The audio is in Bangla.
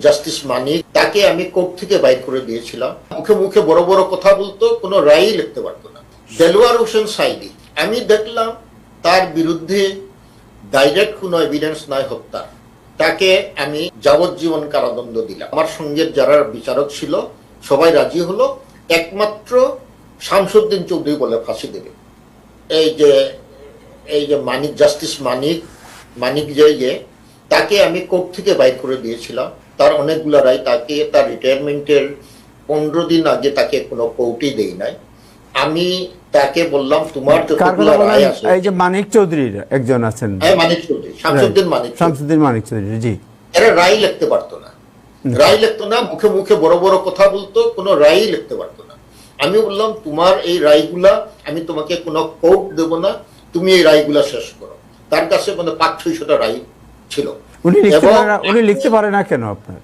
জাস্টিস মানিক, তাকে আমি কোর্ট থেকে বাইর করে দিয়েছিলাম। মুখে মুখে বড় বড় কথা বলতো, কোনো রায়ই লিখতে পারতো না। দেলোয়ার হোসেন সাইদি, আমি দেখলাম তার বিরুদ্ধে ডাইরেক্ট কোনো এভিডেন্স নাই হত্যার, তাকে আমি যাবজ্জীবন কারাদণ্ড দিলাম। আমার সঙ্গে যারা বিচারক ছিল সবাই রাজি হলো, একমাত্র শামসুদ্দিন চৌধুরী বলে ফাঁসি দেবে। এই যে মানিক, জাস্টিস মানিক যে তাকে আমি কোর্ট থেকে বাইর করে দিয়েছিলাম। তার অনেকগুলো রায়, তাকে তার রিটায়ারমেন্টের 15 দিন আগে তাকে কোনো কোর্টই দেই নাই। আমি তাকে বললাম তোমার যতগুলো রায় আছে, এই যে মানিক চৌধুরীর একজন আছেন, হ্যাঁ মানিক চৌধুরী, শামসুদ্দিন মানিক চৌধুরী, জি, এরা রায় লিখতে পারতো না, রায় লিখতো না, মুখে মুখে বড় বড় কথা বলতো, কোনো রায়ই লিখতে পারতো না। আমি বললাম তোমার এই রায়গুলা আমি তোমাকে কোনো কোর্ট দেব না, তুমি এই রায়গুলা শেষ করো। তার কাছে মানে 500-600টা রায় ছিল। উনি লিখতে পারে না কেন আপনার?